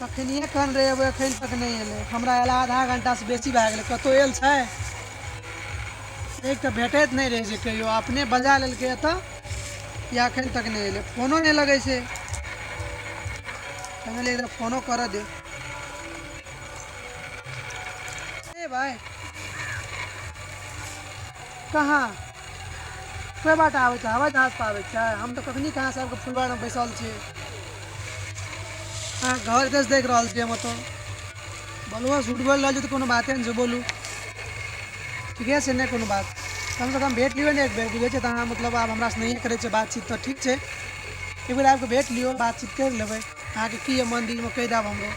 कखनिए कन रहे अब एखन तक नहीं एले हमरा एला आधा घंटा से बेसी भए गेलै कतौ आयल छै एक तऽ भेटैत नहीं रहे छै कहियो अपने बजा लेलकै एतऽ या एखन तक नहीं एले फोनो नहीं लगै छै कहलियै इधर फोनो कर दे ए भाई कहाँ कोई बात आबै छै हवाई जहाज पर आबै छै हम तो कखनी कहाँ सबके फुलबाड़ में बैसल छियै हाँ घर दस देख रहा छियै हम तो बोलबो झूठ बोल रहा तो कोनो बाते नहीं छै बोलू ठीके छै नहीं कोनो बात कम से कम भेट लियो ने एक बेर बुझे छै त अहाँ मतलब आब हमरा से नहीं करे छै बातचीत तो ठीक छै एक बेर आबि भेट लियो बातचीत कर लेबै अहाँके की है मन दिल में कह देब हमरो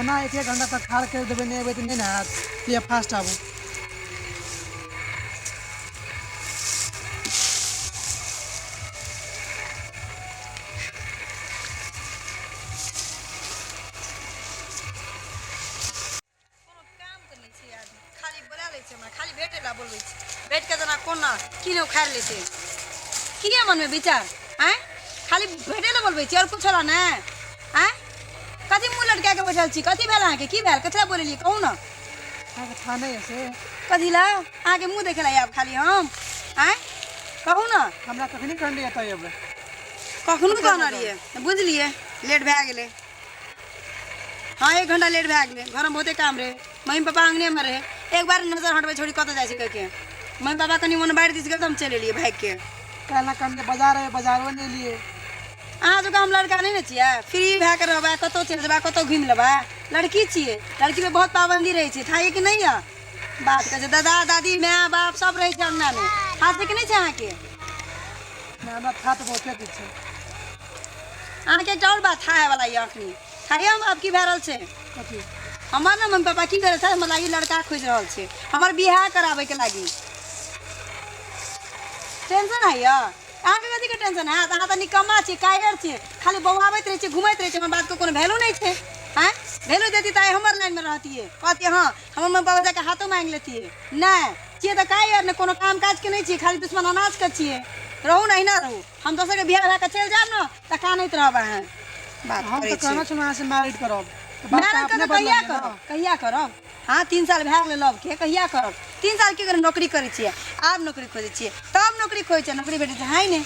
एना एक घंटा तक ठाड़ कर देबै नहीं अबै तऽ नहीं ने हैत ये फास्ट आबू खाली भेटे ला बोलबै छी भेट के जना कोना की ने उखाड़ लेते की है मन में विचार हैं खाली भेटे ला बोलबै छी और कुछ ला ने हैं कथी मुंह लटका के बैठल छी कथी भेल अहाँ के की भेल कथरा बोललिए कहू ना अहाँ के था नहीं है से कथी ला अहाँ के मुंह देखे ला आब खाली हम हैं कहू ना हमरा कखनी कर लिया तय अब कखनो कहना रहिए बुझलिए लेट भए गेलै हाँ 1 घंटा लेट भए गेलै घर में बहुते काम रहे मम्मी पापा अंगने में रहे एक बार नजर हटबै छोड़ी कत जाइ छै कह के मम्मी पापा कनी मन बाहर दिस गेल तो हम चले लिए भाग के कहना कम के बाजार है बाजारो नहीं लिए अहाँ जो हम लड़का नहीं ने छियै फ्री भए के रहबै कतौ चलि जेबै कतौ घुमि लेबै लड़की छियै लड़की पे बहुत पाबंदी रहै छै था कि नहीं है बात कहै छै दादा दादी माय बाप सब रहै छै अंगना में हाथ से कि नहीं छै अहाँ के हमरा था तो बहुते किछ छै अहाँ के एकटा और बात था है वाला ये अखनी थाहे हम अब की भए रहल छै कथी हमार ना मम्मी पापा की करे छै हमरा लागी लड़का खोज रहल छै हमर बियाह कराबे के लागी टेंशन है या अहाँ के कथी के टेंशन है अहाँ त निकम्मा छी कायर छी खाली बौआबैत रहै छी घुमैत रहै छी हमर बात के कोनो वैल्यू नहीं छै हैं वैल्यू देती त हमर लाइन में रहतिए कहती हां हमर मम्मी पापा जाके हाथों मांग लेतिए नहीं छिए त कायर ने कोनो काम काज के नहीं छी खाली दुश्मन अनाज के छिए रहू नहीं ना रहू हम दोसर के बियाह भए के चल जाब न त कानैत रहब अहाँ बात हम तो कहना छलहुँ अहाँ से मैरिड करब मैरिज करब कहिया करब हाँ 3 साल भए गेलै लव के कहिया करब 3 साल की नौकरी करै छियै आब नौकरी खोजै छियै तब नौकरी खोजै छै नौकरी भेटै छै है ने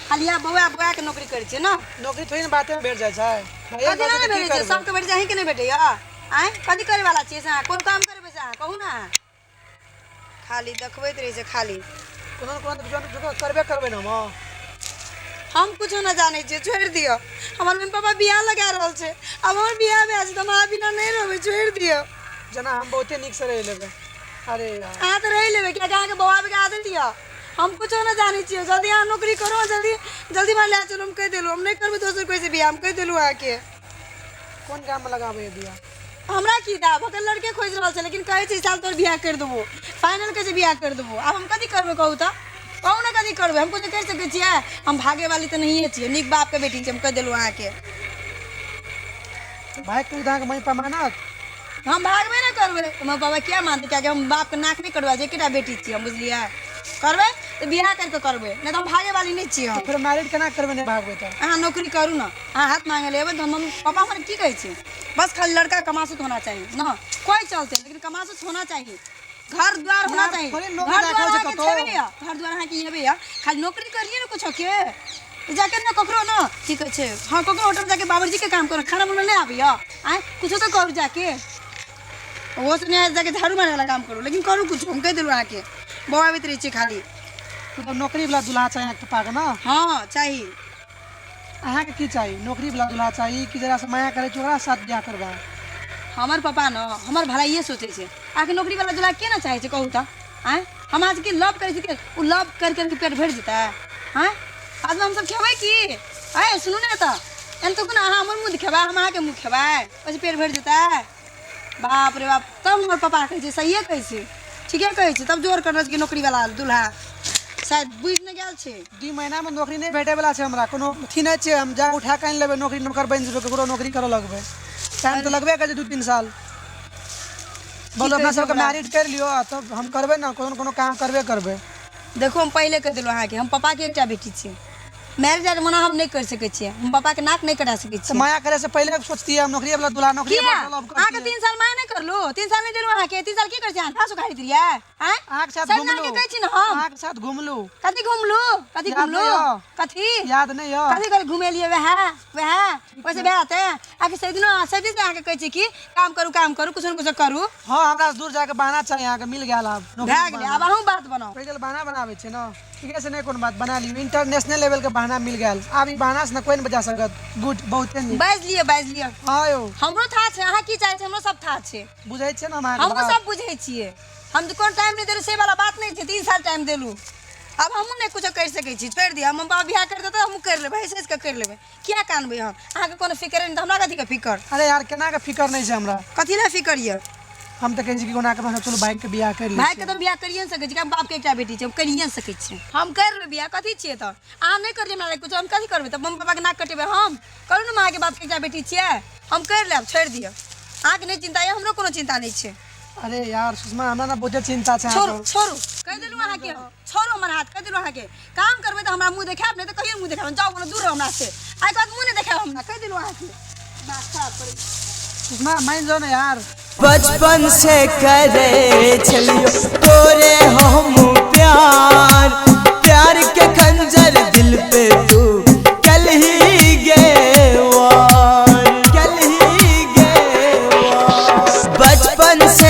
खाली आब बौआ के नौकरी करै छियै ना नौकरी थोड़ी ना बाते में भेट जाइ छै कथी नहीं भेटै छै सबके भेटै छै अहीं के नहीं भेटैया आँय कथी करे वाला छियै से कोन काम करबै से कहू ना खाली देखबैत रहै छै खाली कोनो कोनो करबे करबै ना हम कुछ न जाने छे छोड़ दियो हमर मम्मी पापा बियाह लगा रहल छे अब हमर बियाह भए छै त हम बिना नहीं रहबै छोड़ दियो जना हम बहुते निक से रह लेबै अरे यार अहाँ तो रह लेबै क्या अहाँ के बौआ के आदत दिया हम कुछ न जाने छियै जल्दी अहाँ नौकरी करो जल्दी जल्दी मार ले चलो हम कह देलु हम नहीं करबै दोसर कोई से बियाह हम कह देलु अहाँ के कोन काम में लगाबै दिया हमरा की दा भकल लड़के खोज रहल छै लेकिन कहै छै साल तोर बियाह कर देबो फाइनल के जे बियाह कर देबो अब हम कथी करबै कहू त कहू ना कथी करबै हम कुछ कर सकै छियै हम भागे वाली तो नहीं छियै निक बाप के बेटी छै हम कह देलु अहाँ के भाई के उधा के मई पमानत हम भागबे ना करबै हमर बाबा क्या मानते क्या हम बाप के नाक नहीं कटवा जे केटा बेटी छी हम बुझलिए करबै तो बियाह करके करबै नहीं तो हम भागे वाली नहीं छी हम फिर मैरिड केना करबै नहीं भागबै त अहाँ नौकरी करू ना अहाँ हाथ मांगे लेबै तो हम पापा हमर की कहै छै बस खाली लड़का कमासुत होना चाहिए ना कोई चलते लेकिन कमासुत होना चाहिए घर द्वार होना चाहिए घर द्वार अहाँ के हेबे या खाली नौकरी करिए ना कुछ के जाके ना ककरो ना की कहै छै हाँ ककरो होटल जाके बाबूजी के काम करो खाना बनाने आबैया आए कुछ तो करू जाके वो से जाके झाड़ू मारे वाला काम करू लेकिन करू कुछ हम कह दिलु अहाँ के बौआ भी रही खाली मतलब नौकरी वाला दूल्हा चाहिए तो पाग ना हाँ चाहिए अहाँ के की चाहिए नौकरी वाला दूल्हा चाहिए कि जरा से माया करे ओकरा साथ बियाह करबा हमार पापा न हमार भलाइए सोचे छे आके नौकरी वाला दूल्हा के ना चाहे छे कहू त आए हम आज के लव करे छे उ लव कर के पेट भर जेता हैं आज हम सब खेबै की आए सुनू ना त एन तो कोना अहाँ हमर मुंह दिखेबा हम अहाँ के मुंह खेबै ओसे पेट भर जेता बाप रे बाप तब हमर पापा कहै छे सहिए कहै छे ठीके कहै छे तब जोर कर के नौकरी वाला दूल्हा शायद बुझ न गेल छे 2 महीना में नौकरी नहीं भेटे वाला छे हमरा कोनो थी नहीं छे हम जा उठा के लेबै नौकरी नौकर बन जेबै ककरो नौकरी करे लगबै टाइम तो लगबे करे 2-3 साल बोलो अपना सबके मैरिड कर लियो तब हम करबे ना कोनो कोनो काम करबे करबे देखो हम पहले कह दिलो अहाँ के हम पापा के एकटा बेटी छी मैरिज एडमना हम नहीं कर सके छिए, हम पापा के नाक नहीं कटा सके तो छिए। माया करे से पहले सोचती है हम नौकरी वाला दूल्हा नौकरी किया वाला अब आ के 3 साल माया नहीं कर लो, 3 साल नहीं देलु आ के 3 साल की कर छी हां सुखाई दिरिया हैं आग के साथ सब घूम ना लो के कहै छी ना हम आग के साथ घूम लो कथी घुमलू कथी याद घुमलू नहीं हो? कथी याद नहीं हो कथी कर घुमेलिए वह वैसे बेहते आके से दिन आके कहै छी कि काम करू कुछ न कुछ करू हां हमरा दूर जाके बहाना चाहिए आके मिल गेल अब भए गेलै अब अहूँ बात बनाओ पहले बहाना बनावे छे ना ठीक है से नहीं कोनो बात बना ली इंटरनेशनल लेवल के बहाना मिल गेल अब ई बहाना से ना कोई नहीं बचा सकत गुड बहुत नहीं बाज लियो हां यो हमरो था छे अहाँ की चाहे छे हमरो सब था छे बुझै छे ना हम हमरो सब बुझै छिए हम तो कोन टाइम नहीं देलु से वाला बात नहीं छे 3 साल टाइम देलु अब हम नहीं कुछ कर सकै छी छोड़ दिया हम बाबा बियाह कर देते हम कर लेबै ऐसे के कर लेबै किया कानबै हम अहाँ के कोनो फिकर नहीं हमरा कथी के फिकर अरे यार केना के फिकर नहीं छे हमरा कथी ला फिकर ये हम तो कहै छी कि कोना के चलो बाइक के बियाह कर ली भाई के तो बियाह करिए न सकै छी हम बाप के एकटा बेटी छै हम करिए न सकै छी हम कर ले बियाह कथी छिए त अहाँ नहीं करिए हमरा कुछ हम कथी करबै त मम्मी पापा के नाक कटेबै हम करू न मां के बाप के एकटा बेटी छिए हम कर लेब छोड़ दियो अहाँ के नहीं चिंता है हमरो कोनो चिंता नहीं छै अरे यार सुषमा हमरा ना बहुत चिंता छे छोड़ू कह देलु अहाँ के छोड़ू हमर हाथ कह देलु अहाँ के काम करबै त हमरा मुंह देखाब नहीं त कहियो मुंह देखाब जाओ कोनो दूर रहो हमरा से आइ बाद मुंह नहीं देखाब हमरा कह देलु अहाँ के बात खराब पड़ी सुषमा मान जाओ ना यार बचपन से करे चलियो तोरे हम प्यार प्यार के खंजर दिल पे तू कल ही गे वार बचपन से